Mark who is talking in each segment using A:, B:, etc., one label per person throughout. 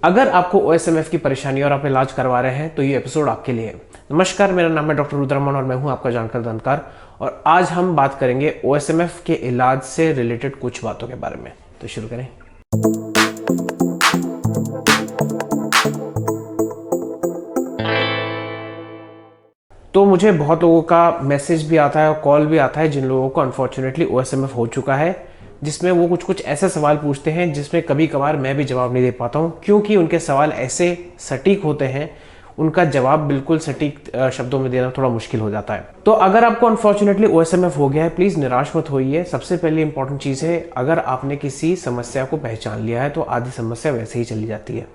A: अगर आपको ओएसएमएफ की परेशानी और आप इलाज करवा रहे हैं तो ये एपिसोड आपके लिए है। नमस्कार, मेरा नाम है डॉक्टर रुद्रमन और मैं हूं आपका जानकार दंतकार। और आज हम बात करेंगे ओएसएमएफ के इलाज से रिलेटेड कुछ बातों के बारे में। तो शुरू करें। तो मुझे बहुत लोगों का मैसेज भी आता है और कॉल भी आता है जिन लोगों को अनफॉर्चुनेटली ओएसएमएफ हो चुका है, जिसमें वो कुछ ऐसे सवाल पूछते हैं जिसमें कभी कभार मैं भी जवाब नहीं दे पाता हूँ, क्योंकि उनके सवाल ऐसे सटीक होते हैं, उनका जवाब बिल्कुल सटीक शब्दों में देना थोड़ा मुश्किल हो जाता है। तो अगर आपको अनफॉर्चुनेटली ओएसएमएफ हो गया है, प्लीज़ निराश मत होइए। सबसे पहले इंपॉर्टेंट चीज़ है, अगर आपने किसी समस्या को पहचान लिया है तो आधी समस्या वैसे ही चली जाती है।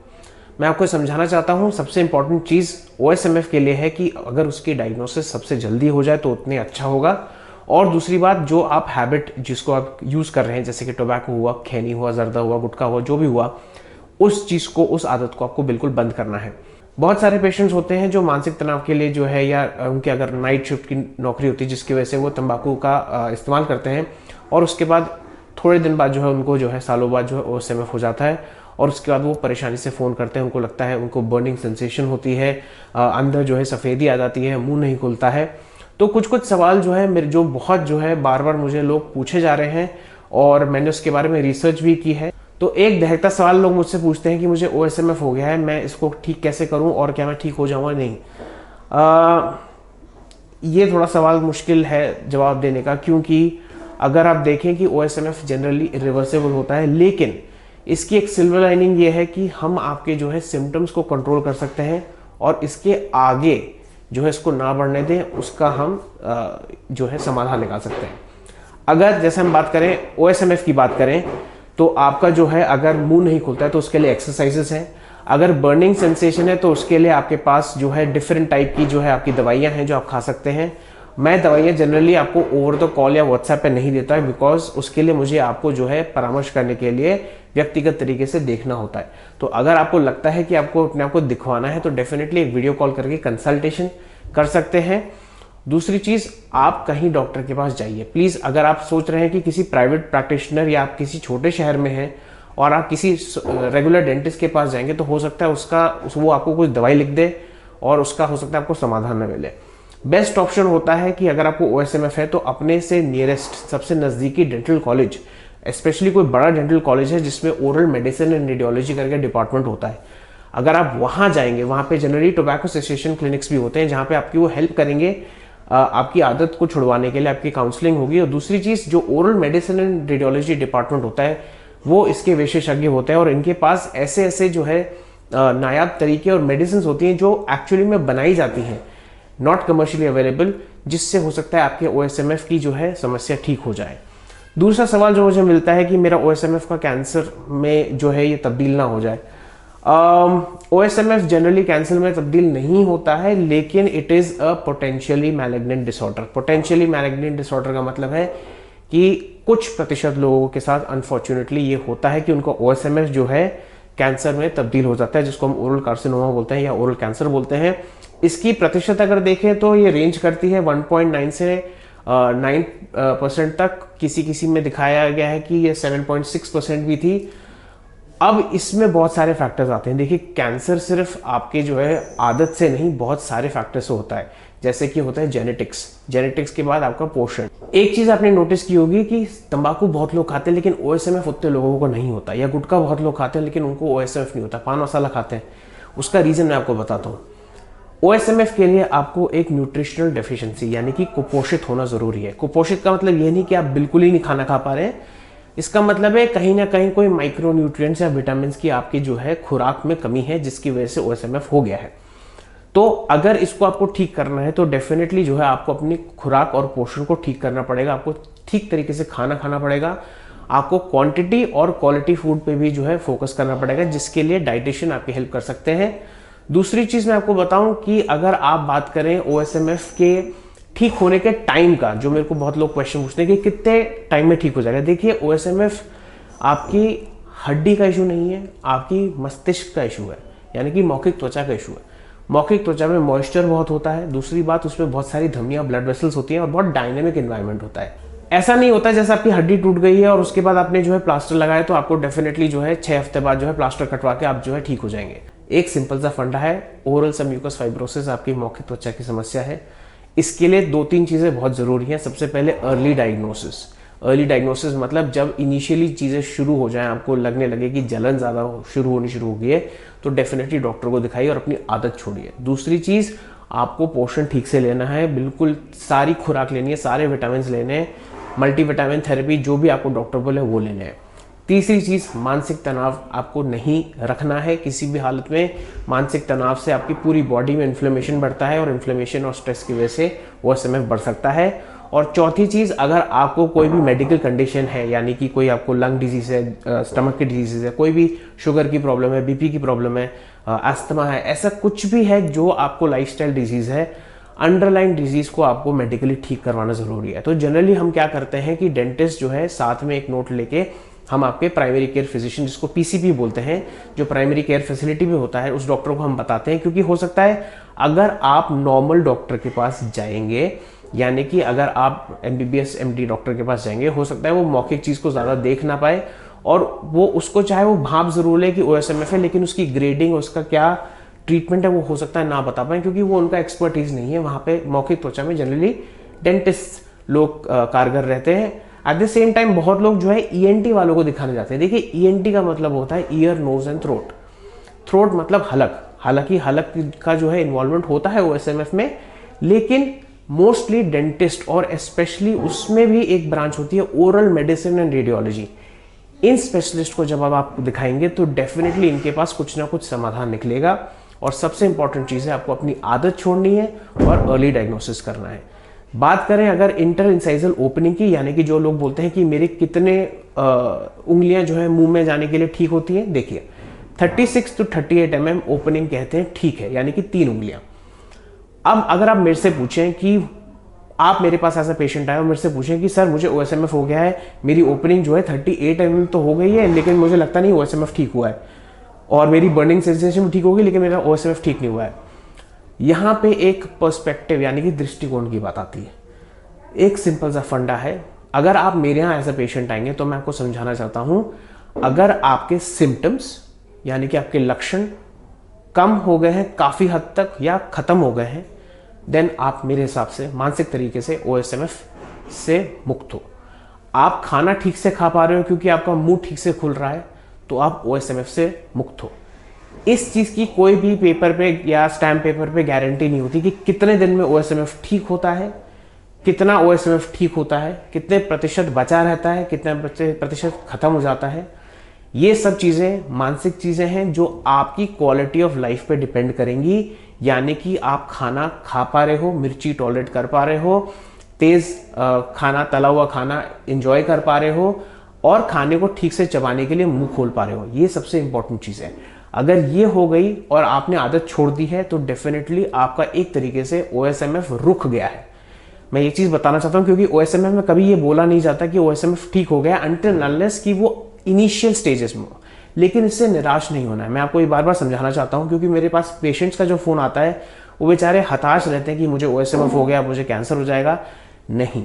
A: मैं आपको समझाना चाहता हूँ, सबसे इंपॉर्टेंट चीज़ ओएसएमएफ के लिए है कि अगर उसकी डायग्नोसिस सबसे जल्दी हो जाए तो उतने अच्छा होगा। और दूसरी बात, जो आप हैबिट जिसको आप यूज़ कर रहे हैं, जैसे कि टोबैको हुआ, खैनी हुआ, जर्दा हुआ, गुटखा हुआ, जो भी हुआ, उस चीज़ को, उस आदत को आपको बिल्कुल बंद करना है। बहुत सारे पेशेंट्स होते हैं जो मानसिक तनाव के लिए जो है, या उनके अगर नाइट शिफ्ट की नौकरी होती है जिसकी वजह से वो तंबाकू का इस्तेमाल करते हैं, और उसके बाद थोड़े दिन बाद जो है उनको जो है सालों बाद जो है ओएसएमएफ हो जाता है, और उसके बाद वो परेशानी से फ़ोन करते हैं। उनको लगता है, उनको बर्निंग सेंसेशन होती है, अंदर जो है सफ़ेदी आ जाती है, मुंह नहीं खुलता है। तो कुछ सवाल जो है मेरे, जो बहुत जो है बार बार मुझे लोग पूछे जा रहे हैं और मैंने उसके बारे में रिसर्च भी की है। तो एक दहकता सवाल लोग मुझसे पूछते हैं कि मुझे ओएसएमएफ हो गया है, मैं इसको ठीक कैसे करूं और क्या मैं ठीक हो जाऊंगा? नहीं, ये थोड़ा सवाल मुश्किल है जवाब देने का, क्योंकि अगर आप देखें कि ओएसएमएफ जनरली इरिवर्सिबल होता है, लेकिन इसकी एक सिल्वर लाइनिंग ये है कि हम आपके जो है सिम्टम्स को कंट्रोल कर सकते हैं और इसके आगे जो है इसको ना बढ़ने दें, उसका हम जो है समाधान निकाल सकते हैं। अगर जैसे हम बात करें ओएसएमएफ की बात करें, तो आपका जो है अगर मुंह नहीं खुलता है तो उसके लिए एक्सरसाइजेस हैं। अगर बर्निंग सेंसेशन है तो उसके लिए आपके पास जो है डिफरेंट टाइप की जो है आपकी दवाइयाँ हैं जो आप खा सकते हैं। मैं दवाइयाँ जनरली आपको ओवर द कॉल या व्हाट्सएप पे नहीं देता, बिकॉज उसके लिए मुझे आपको जो है परामर्श करने के लिए व्यक्तिगत तरीके से देखना होता है। तो अगर आपको लगता है कि आपको अपने आप को दिखवाना है तो डेफिनेटली एक वीडियो कॉल करके कंसल्टेशन कर सकते हैं। दूसरी चीज़, आप कहीं डॉक्टर के पास जाइए प्लीज़। अगर आप सोच रहे हैं कि किसी प्राइवेट प्रैक्टिशनर या आप किसी छोटे शहर में हैं और आप किसी रेगुलर डेंटिस्ट के पास जाएंगे, तो हो सकता है वो आपको कुछ दवाई लिख दे और उसका हो सकता है आपको समाधान न मिले। बेस्ट ऑप्शन होता है कि अगर आपको ओएसएमएफ है तो अपने से नियरेस्ट, सबसे नज़दीकी डेंटल कॉलेज, स्पेशली कोई बड़ा डेंटल कॉलेज है जिसमें ओरल मेडिसिन एंड रेडियोलॉजी करके डिपार्टमेंट होता है, अगर आप वहाँ जाएंगे, वहाँ पे जनरली टोबैको सेसेशन क्लिनिक्स भी होते हैं जहाँ पे आपकी वो हेल्प करेंगे, आपकी आदत को छुड़वाने के लिए आपकी काउंसलिंग होगी। और दूसरी चीज़, जो oral medicine and radiology department होता है वो इसके विशेषज्ञ होते हैं और इनके पास ऐसे जो है नायाब तरीके और मेडिसिन होती हैं जो एक्चुअली में बनाई जाती हैं, नॉट कमर्शियली अवेलेबल, जिससे हो सकता है आपके ओएसएमएफ की जो है समस्या ठीक हो जाए। दूसरा सवाल जो मुझे मिलता है कि मेरा ओएसएमएफ का कैंसर में जो है ये तब्दील ना हो जाए। ओएसएमएफ जनरली कैंसर में तब्दील नहीं होता है, लेकिन it is a potentially malignant disorder. Potentially malignant disorder का मतलब है कि कुछ प्रतिशत लोगों के साथ अनफॉर्चुनेटली ये होता है कि उनका ओएसएमएफ जो है कैंसर में तब्दील हो जाता है, जिसको हम ओरल कार्सिनोमा बोलते हैं या ओरल कैंसर बोलते हैं। इसकी प्रतिशत अगर देखें तो ये रेंज करती है 1.9 से 9% तक। किसी में दिखाया गया है कि ये 7.6% भी थी। अब इसमें बहुत सारे फैक्टर्स आते हैं। देखिए, कैंसर सिर्फ आपके जो है आदत से नहीं, बहुत सारे फैक्टर्स से होता है, जैसे कि होता है जेनेटिक्स के बाद आपका पोषण। एक चीज़ आपने नोटिस की होगी कि तंबाकू बहुत लोग खाते हैं लेकिन ओएसएमएफ उतने लोगों को नहीं होता, या गुटखा बहुत लोग खाते हैं लेकिन उनको ओएसएमएफ नहीं होता, पान मसाला खाते हैं। उसका रीज़न मैं आपको बताता हूँ। ओएसएमएफ के लिए आपको एक न्यूट्रिशनल डेफिशिएंसी यानी कि कुपोषित होना जरूरी है। कुपोषित का मतलब ये नहीं कि आप बिल्कुल ही नहीं खाना खा पा रहे हैं, इसका मतलब है कहीं ना कहीं कोई माइक्रो न्यूट्रिएंट्स या विटामिन की आपकी जो है खुराक में कमी है, जिसकी वजह से ओएसएमएफ हो गया है। तो अगर इसको आपको ठीक करना है तो डेफिनेटली जो है आपको अपनी खुराक और पोषण को ठीक करना पड़ेगा, आपको ठीक तरीके से खाना खाना पड़ेगा, आपको क्वांटिटी और क्वालिटी फूड पे भी जो है फोकस करना पड़ेगा, जिसके लिए डाइटिशियन आपकी हेल्प कर सकते हैं। दूसरी चीज मैं आपको बताऊं कि अगर आप बात करें ओएसएमएफ के ठीक होने के टाइम का, जो मेरे को बहुत लोग क्वेश्चन पूछते हैं कि कितने टाइम में ठीक हो जाएगा। देखिए, ओएसएमएफ आपकी हड्डी का इशू नहीं है, आपकी मस्तिष्क का इशू है, यानी कि मौखिक त्वचा का इशू है। मौखिक त्वचा में मॉइस्चर बहुत होता है। दूसरी बात, उसमें बहुत सारी धमनियां, ब्लड वेसल्स होती हैं और बहुत डायनेमिक एनवायरनमेंट होता है। ऐसा नहीं होता जैसे आपकी हड्डी टूट गई है और उसके बाद आपने जो है प्लास्टर लगाया तो आपको डेफिनेटली जो है 6 हफ्ते बाद जो है प्लास्टर कटवा के आप जो है ठीक हो जाएंगे। एक सिंपल सा फंडा है, ओरल सबम्यूकस फाइब्रोसिस आपकी मौखिक त्वचा की समस्या है। इसके लिए 2-3 चीज़ें बहुत ज़रूरी हैं। सबसे पहले अर्ली डायग्नोसिस। अर्ली डायग्नोसिस मतलब जब इनिशियली चीज़ें शुरू हो जाएं, आपको लगने लगे कि जलन ज़्यादा शुरू हो गई है, तो डेफिनेटली डॉक्टर को दिखाइए और अपनी आदत छोड़िए। दूसरी चीज़, आपको पोषण ठीक से लेना है, बिल्कुल सारी खुराक लेनी है, सारे विटामिन लेने हैं, मल्टीविटामिन थेरेपी जो भी आपको डॉक्टर बोले वो लेने हैं। तीसरी चीज़, मानसिक तनाव आपको नहीं रखना है किसी भी हालत में। मानसिक तनाव से आपकी पूरी बॉडी में इन्फ्लेमेशन बढ़ता है और इन्फ्लेमेशन और स्ट्रेस की वजह से OSMF बढ़ सकता है। और चौथी चीज़, अगर आपको कोई भी मेडिकल कंडीशन है, यानी कि कोई आपको लंग डिजीज़ है, स्टमक की डिजीज़ है, कोई भी शुगर की प्रॉब्लम है, BP की प्रॉब्लम है, अस्थमा है, ऐसा कुछ भी है जो आपको लाइफस्टाइल डिजीज़ है, अंडरलाइन डिजीज़ को आपको मेडिकली ठीक करवाना ज़रूरी है। तो जनरली हम क्या करते हैं कि डेंटिस्ट जो है साथ में एक नोट लेके हम आपके प्राइमरी केयर फिजिशियन, जिसको PCP बोलते हैं, जो प्राइमरी केयर फैसिलिटी में होता है, उस डॉक्टर को हम बताते हैं। क्योंकि हो सकता है अगर आप नॉर्मल डॉक्टर के पास जाएंगे, यानी कि अगर आप MBBS MD डॉक्टर के पास जाएंगे, हो सकता है वो मौखिक चीज़ को ज़्यादा देख ना पाए और वो उसको चाहे वो भाप ज़रूर ले कि OSMF है, लेकिन उसकी ग्रेडिंग, उसका क्या ट्रीटमेंट है वो हो सकता है ना बता पाए, क्योंकि वो उनका एक्सपर्टीज नहीं है। वहाँ पे मौखिक त्वचा में जनरली डेंटिस्ट लोग कारगर रहते हैं। एट द सेम टाइम बहुत लोग जो है ENT वालों को दिखाने जाते हैं। देखिए, ENT का मतलब होता है ear, nose and throat. Throat मतलब हलक। हालांकि हलक का जो है इन्वॉल्वमेंट होता है OSMF में, लेकिन मोस्टली डेंटिस्ट और स्पेशली उसमें भी एक ब्रांच होती है oral medicine and radiology. In specialist को जब आप दिखाएंगे तो डेफिनेटली इनके पास कुछ ना कुछ समाधान निकलेगा। और सबसे इंपॉर्टेंट चीज़ है, आपको अपनी आदत छोड़नी है और अर्ली डायग्नोसिस करना है। बात करें अगर इंटर इंसाइजल ओपनिंग की, यानी कि जो लोग बोलते हैं कि मेरे कितने उंगलियां जो है मुंह में जाने के लिए ठीक होती हैं, देखिए 36 to 38 mm ओपनिंग कहते हैं ठीक है, यानी कि 3 उंगलियां। अब अगर आप मेरे से पूछें कि आप मेरे पास ऐसा पेशेंट आए और मेरे से पूछें कि सर मुझे OSMF हो गया है, मेरी ओपनिंग जो है 38 mm तो हो गई है, लेकिन मुझे लगता नहीं OSMF ठीक हुआ है, और मेरी बर्निंग सेंसेशन भी ठीक होगी, लेकिन मेरा OSMF ठीक नहीं हुआ है। यहाँ पे एक पर्सपेक्टिव यानी कि दृष्टिकोण की बात आती है। एक सिंपल सा फंडा है, अगर आप मेरे यहाँ एज अ पेशेंट आएंगे तो मैं आपको समझाना चाहता हूँ, अगर आपके सिम्टम्स यानी कि आपके लक्षण कम हो गए हैं काफ़ी हद तक या ख़त्म हो गए हैं, देन आप मेरे हिसाब से मानसिक तरीके से OSMF से मुक्त हो। आप खाना ठीक से खा पा रहे हो क्योंकि आपका मुंह ठीक से खुल रहा है, तो आप OSMF से मुक्त हो। इस चीज़ की कोई भी पेपर पे या स्टैम्प पेपर पे गारंटी नहीं होती कि कितने दिन में OSMF ठीक होता है, कितना OSMF ठीक होता है, कितने प्रतिशत बचा रहता है, कितने प्रतिशत खत्म हो जाता है। ये सब चीज़ें मानसिक चीज़ें हैं जो आपकी क्वालिटी ऑफ लाइफ पे डिपेंड करेंगी। यानी कि आप खाना खा पा रहे हो, मिर्ची टॉलरेट कर पा रहे हो, तेज़ खाना, तला हुआ खाना इंजॉय कर पा रहे हो, और खाने को ठीक से चबाने के लिए मुंह खोल पा रहे हो। ये सबसे इंपॉर्टेंट चीज़ है। अगर ये हो गई और आपने आदत छोड़ दी है तो डेफिनेटली आपका एक तरीके से OSMF रुक गया है। मैं ये चीज़ बताना चाहता हूँ क्योंकि OSMF में कभी ये बोला नहीं जाता कि OSMF ठीक हो गया अनटिल अनलेस कि वो इनिशियल स्टेजेस में हो। लेकिन इससे निराश नहीं होना है। मैं आपको ये बार बार समझाना चाहता हूँ क्योंकि मेरे पास पेशेंट्स का जो फ़ोन आता है वो बेचारे हताश रहते हैं कि मुझे OSMF हो गया, मुझे कैंसर हो जाएगा। नहीं,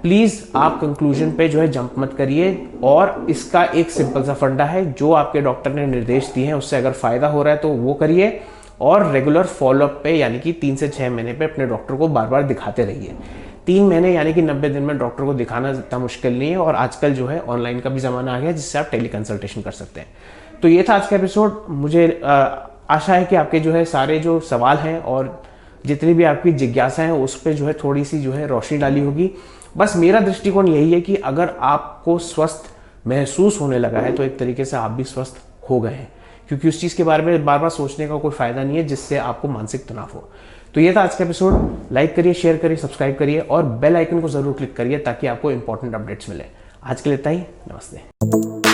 A: प्लीज़ आप कंक्लूजन पे जो है जंप मत करिए। और इसका एक सिंपल सा फंडा है, जो आपके डॉक्टर ने निर्देश दिए हैं उससे अगर फ़ायदा हो रहा है तो वो करिए, और रेगुलर फॉलोअप पे यानी कि 3 से 6 महीने पे अपने डॉक्टर को बार बार दिखाते रहिए। 3 महीने यानी कि 90 दिन में डॉक्टर को दिखाना इतना मुश्किल नहीं है, और आजकल जो है ऑनलाइन का भी ज़माना आ गया जिससे आप टेली कंसल्टेशन कर सकते हैं। तो ये था आज का एपिसोड। मुझे आशा है कि आपके जो है सारे जो सवाल हैं और जितनी भी आपकी जिज्ञासा है उस पर जो है थोड़ी सी जो है रोशनी डाली होगी। बस मेरा दृष्टिकोण यही है कि अगर आपको स्वस्थ महसूस होने लगा है तो एक तरीके से आप भी स्वस्थ हो गए हैं, क्योंकि उस चीज़ के बारे में बार बार सोचने का कोई फ़ायदा नहीं है जिससे आपको मानसिक तनाव हो। तो ये था आज का एपिसोड। लाइक करिए, शेयर करिए, सब्सक्राइब करिए और बेल आइकन को ज़रूर क्लिक करिए ताकि आपको इंपॉर्टेंट अपडेट्स मिले। आज के लिए इतना ही। नमस्ते।